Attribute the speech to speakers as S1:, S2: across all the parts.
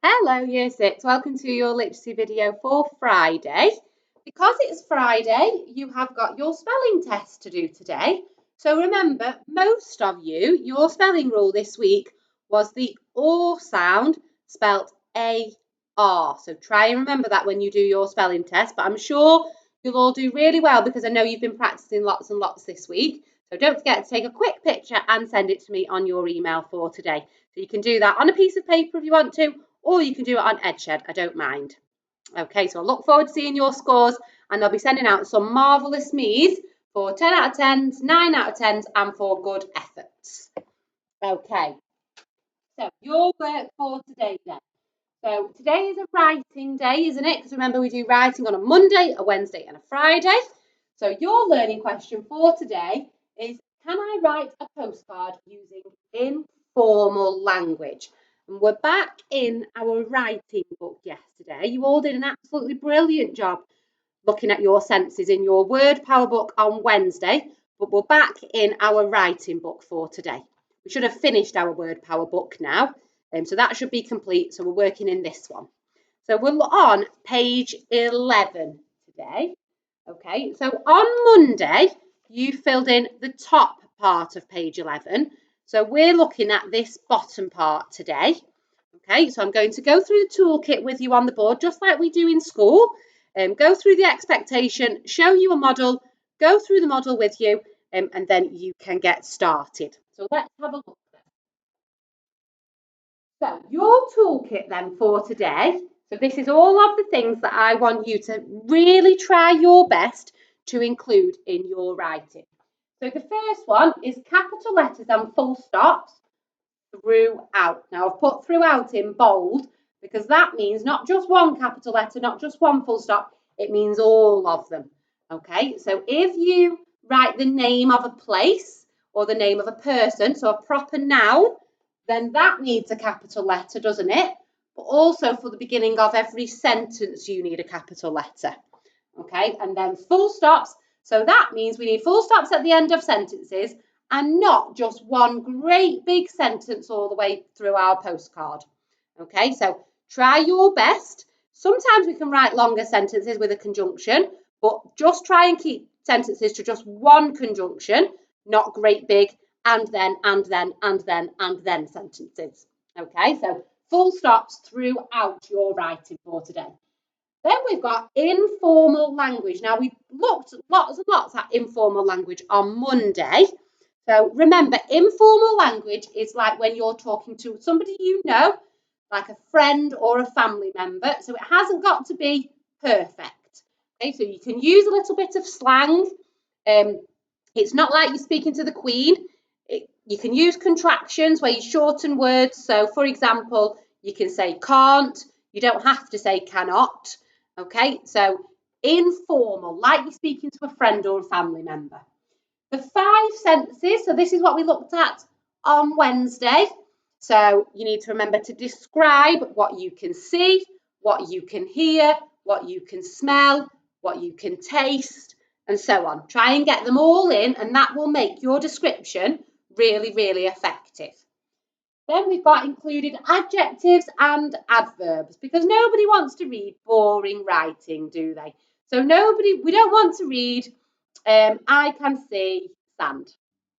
S1: Hello Year 6, welcome to your literacy video for Friday. Because it's Friday, you have got your spelling test to do today. So remember, most of you, your spelling rule this week was the OR sound spelt A-R. So try and remember that when you do your spelling test, but I'm sure you'll all do really well because I know you've been practicing lots and lots this week. So don't forget to take a quick picture and send it to me on your email for today. So you can do that on a piece of paper if you want to, or you can do it on Edshed, I don't mind. Okay, so I look forward to seeing your scores, and I'll be sending out some marvellous me's for 10 out of 10s, 9 out of 10s, and for good efforts. Okay, so your work for today then. So today is a writing day, isn't it? Because remember, we do writing on a Monday, a Wednesday, and a Friday. So your learning question for today is, can I write a postcard using informal language? And we're back in our writing book yesterday. You all did an absolutely brilliant job looking at your sentences in your word power book on Wednesday, but we're back in our writing book for today. We should have finished our word power book now, so that should be complete. So we're working in this one. So we're on page 11 today. Okay, so on Monday, you filled in the top part of page 11. So we're looking at this bottom part today. Okay, so I'm going to go through the toolkit with you on the board, just like we do in school. Go through the expectation, show you a model, go through the model with you, and then you can get started. So let's have a look then. So your toolkit then for today. So this is all of the things that I want you to really try your best to include in your writing. So the first one is capital letters and full stops throughout. Now I've put throughout in bold because that means not just one capital letter, not just one full stop, it means all of them. Okay, so if you write the name of a place or the name of a person, so a proper noun, then that needs a capital letter, doesn't it? But also for the beginning of every sentence, you need a capital letter. Okay, and then full stops. So that means we need full stops at the end of sentences and not just one great big sentence all the way through our postcard. Okay, so try your best. Sometimes we can write longer sentences with a conjunction, but just try and keep sentences to just one conjunction, not great big and then sentences. Okay, so full stops throughout your writing for today. Then we've got informal language. Now, we looked lots and lots at informal language on Monday. So remember, informal language is like when you're talking to somebody you know, like a friend or a family member. So it hasn't got to be perfect. Okay, so you can use a little bit of slang. It's not like you're speaking to the Queen. You can use contractions where you shorten words. So, for example, you can say can't. You don't have to say cannot. Okay, so informal, like you're speaking to a friend or a family member. The 5 sentences, so this is what we looked at on Wednesday. So you need to remember to describe what you can see, what you can hear, what you can smell, what you can taste, and so on. Try and get them all in, and that will make your description really, really effective. Then we've got included adjectives and adverbs because nobody wants to read boring writing, do they? So we don't want to read, I can see sand.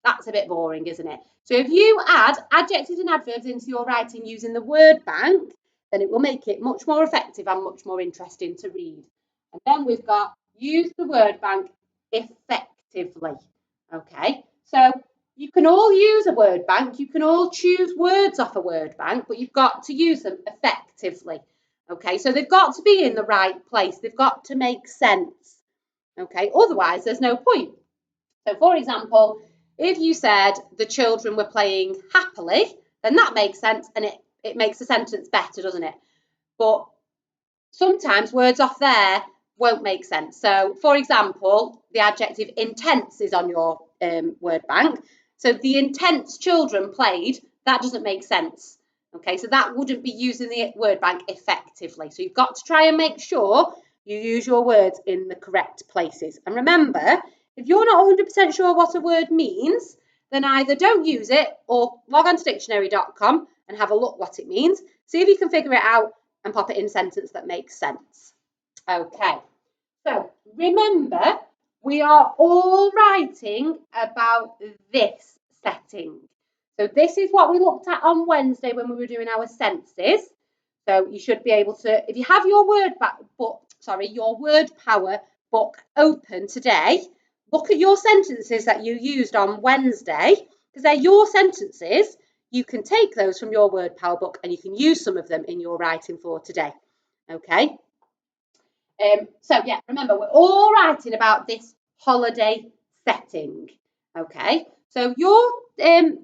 S1: That's a bit boring, isn't it? So if you add adjectives and adverbs into your writing using the word bank, then it will make it much more effective and much more interesting to read. And then we've got use the word bank effectively. Okay, so you can all use a word bank, you can all choose words off a word bank, but you've got to use them effectively. Okay, so they've got to be in the right place, they've got to make sense. Okay, otherwise there's no point. So for example, if you said the children were playing happily, then that makes sense and it makes the sentence better, doesn't it? But sometimes words off there won't make sense. So for example, the adjective intense is on your word bank. So the intense children played, that doesn't make sense. Okay, so that wouldn't be using the word bank effectively. So you've got to try and make sure you use your words in the correct places. And remember, if you're not 100% sure what a word means, then either don't use it or log on to dictionary.com and have a look what it means. See if you can figure it out and pop it in a sentence that makes sense. Okay, so remember, we are all writing about this setting. So this is what we looked at on Wednesday when we were doing our senses. So you should be able to, if you have your word power book open today, look at your sentences that you used on Wednesday, because they're your sentences. You can take those from your word power book and you can use some of them in your writing for today. Okay. So yeah, remember, we're all writing about this holiday setting. Okay. So your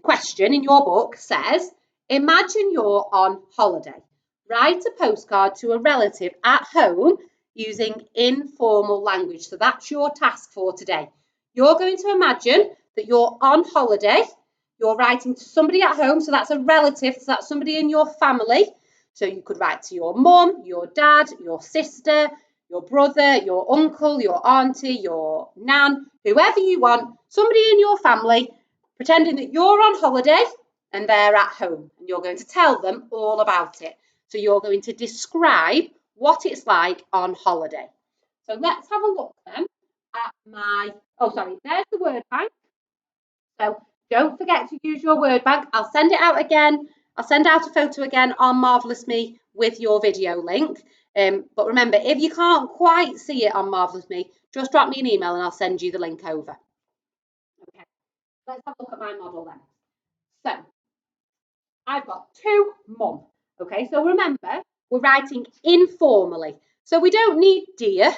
S1: question in your book says, imagine you're on holiday. Write a postcard to a relative at home using informal language. So that's your task for today. You're going to imagine that you're on holiday. You're writing to somebody at home. So that's a relative. So that's somebody in your family. So you could write to your mum, your dad, your sister, your brother, your uncle, your auntie, your nan, whoever you want, somebody in your family, pretending that you're on holiday and they're at home, and you're going to tell them all about it. So you're going to describe what it's like on holiday. So let's have a look then at there's the word bank. So don't forget to use your word bank. I'll send it out again. I'll send out a photo again on Marvellous Me with your video link. But remember, if you can't quite see it on Marvellous Me, just drop me an email and I'll send you the link over. Okay, let's have a look at my model then. So I've got to mum. Okay, so remember, we're writing informally. So we don't need dear,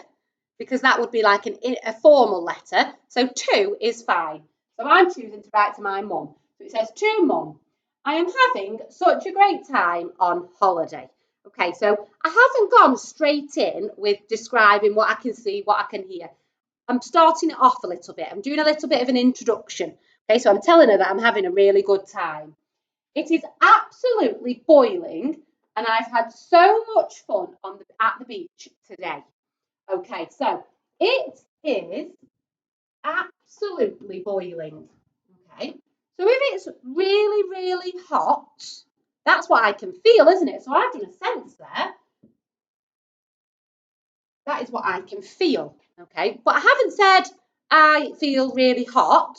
S1: because that would be like a formal letter. So to is fine. So I'm choosing to write to my mum. So it says, to mum, I am having such a great time on holiday. Okay, so I haven't gone straight in with describing what I can see, what I can hear. I'm starting it off a little bit. I'm doing a little bit of an introduction. Okay, so I'm telling her that I'm having a really good time. It is absolutely boiling and I've had so much fun at the beach today. Okay, so it is absolutely boiling. Okay, so if it's really, really hot, that's what I can feel, isn't it? So I've done a sense there. That is what I can feel. Okay, but I haven't said I feel really hot.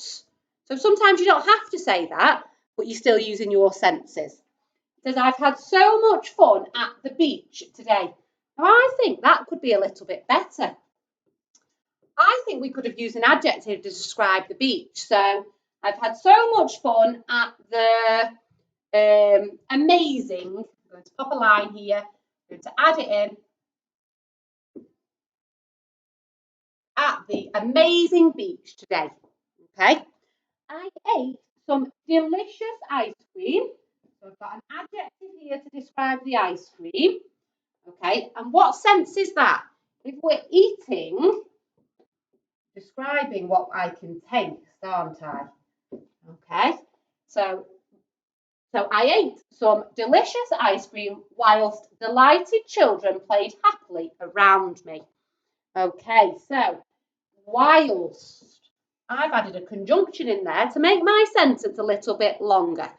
S1: So sometimes you don't have to say that, but you're still using your senses. It says, I've had so much fun at the beach today. Now, I think that could be a little bit better. I think we could have used an adjective to describe the beach. So I've had so much fun at the amazing. I'm going to pop a line here. I'm going to add it in. At the amazing beach today. Okay. I ate some delicious ice cream. So I've got an adjective here to describe the ice cream. Okay. And what sense is that? If we're eating, describing what I can taste, aren't I? Okay, so I ate some delicious ice cream whilst delighted children played happily around me. Okay, so whilst, I've added a conjunction in there to make my sentence a little bit longer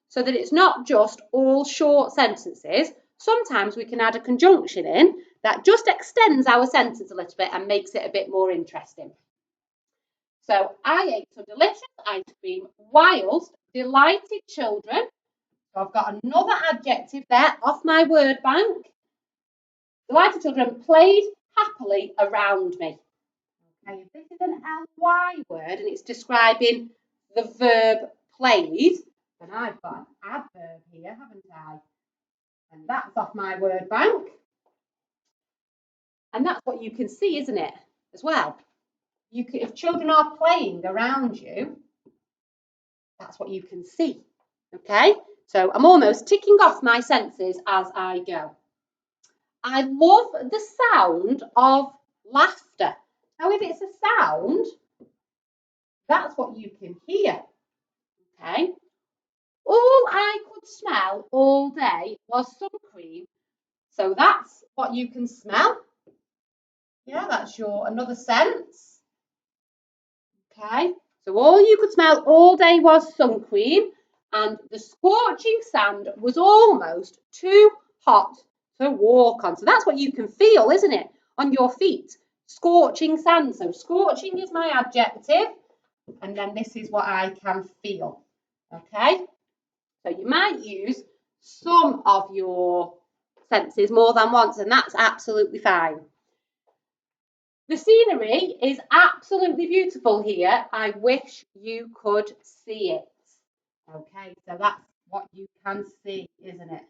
S1: so that it's not just all short sentences. Sometimes we can add a conjunction in that just extends our sentence a little bit and makes it a bit more interesting. So I ate some delicious ice cream whilst delighted children. So I've got another adjective there off my word bank. Delighted children played happily around me. Okay, if this is an ly word and it's describing the verb played, then I've got an adverb here, haven't I? And that's off my word bank. And that's what you can see, isn't it, as well? If children are playing around you, that's what you can see. Okay, so I'm almost ticking off my senses as I go. I love the sound of laughter. Now, if it's a sound, that's what you can hear. Okay, all I could smell all day was sun cream. So that's what you can smell. Yeah, that's your another sense. Okay, so all you could smell all day was sun cream. and the scorching sand was almost too hot to walk on. So that's what you can feel, isn't it, on your feet? Scorching sand. So scorching is my adjective, and then this is what I can feel. Okay, so you might use some of your senses more than once, and that's absolutely fine. The scenery is absolutely beautiful here. I wish you could see it. Okay, so that's what you can see, isn't it?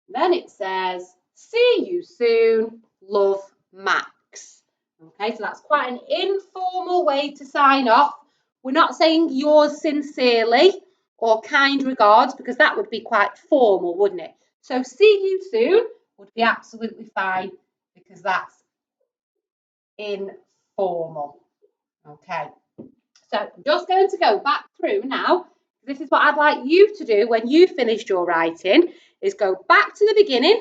S1: Then it says, see you soon, love, Max. Okay, so that's quite an informal way to sign off. We're not saying yours sincerely or kind regards, because that would be quite formal, wouldn't it? So see you soon would be absolutely fine, because that's informal. Okay, so I'm just going to go back through now. This is what I'd like you to do when you finished your writing, is go back to the beginning,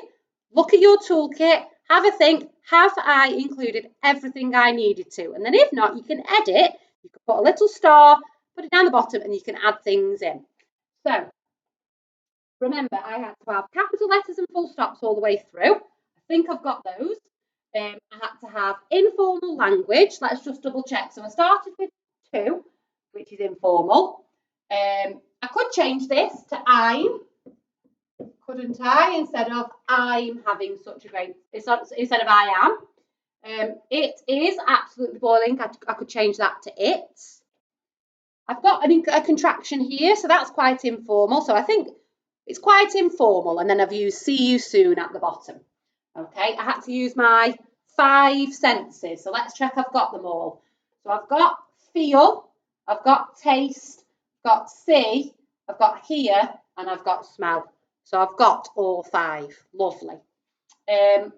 S1: look at your toolkit, have a think, have I included everything I needed to? And then if not, you can edit, you can put a little star, put it down the bottom, and you can add things in. So remember, I had to have capital letters and full stops all the way through. I think I've got those. I had to have informal language. Let's just double check. So I started with 2, which is informal. I could change this to I'm, couldn't I? Instead of I'm having such a great, instead of I am. It is absolutely boiling. I could change that to it's. I've got a contraction here, so that's quite informal. So I think it's quite informal. And then I've used see you soon at the bottom. Okay, I had to use my 5 senses. So let's check I've got them all. So I've got feel, I've got taste, I've got see, I've got hear, and I've got smell. So I've got all 5. Lovely. I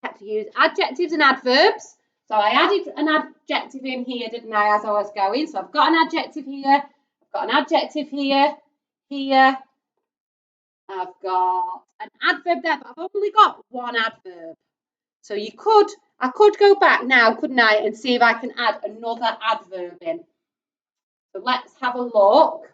S1: had to use adjectives and adverbs. So I added an adjective in here, didn't I, as I was going? So I've got an adjective here, I've got an adjective here, I've got an adverb there, but I've only got one adverb. So I could go back now, couldn't I, and see if I can add another adverb in. So let's have a look.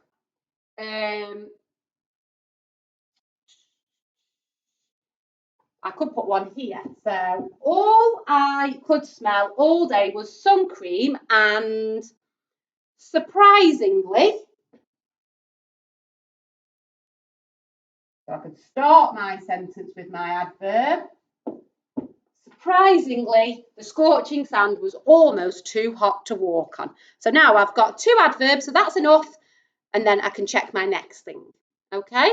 S1: I could put one here. So all I could smell all day was sun cream, and surprisingly, so I could start my sentence with my adverb. Surprisingly, the scorching sand was almost too hot to walk on. So now I've got 2 adverbs, so that's enough, and then I can check my next thing. Okay,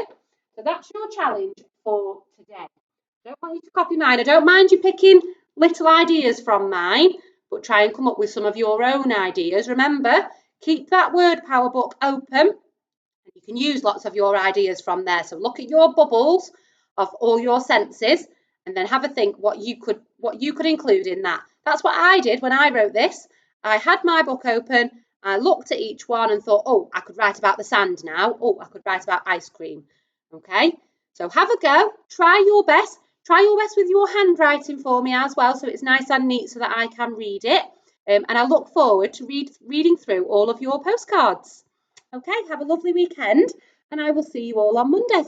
S1: so that's your challenge for today. I don't want you to copy mine. I don't mind you picking little ideas from mine, but try and come up with some of your own ideas. Remember, keep that word power book open. You can use lots of your ideas from there. So look at your bubbles of all your senses, and then have a think what you could include in that. That's what I did when I wrote this. I had my book open, I looked at each one and thought, oh, I could write about the sand now. Oh, I could write about ice cream. Okay, so have a go, try your best. Try your best with your handwriting for me as well, so it's nice and neat so that I can read it. And I look forward to reading through all of your postcards. Okay, have a lovely weekend, and I will see you all on Monday.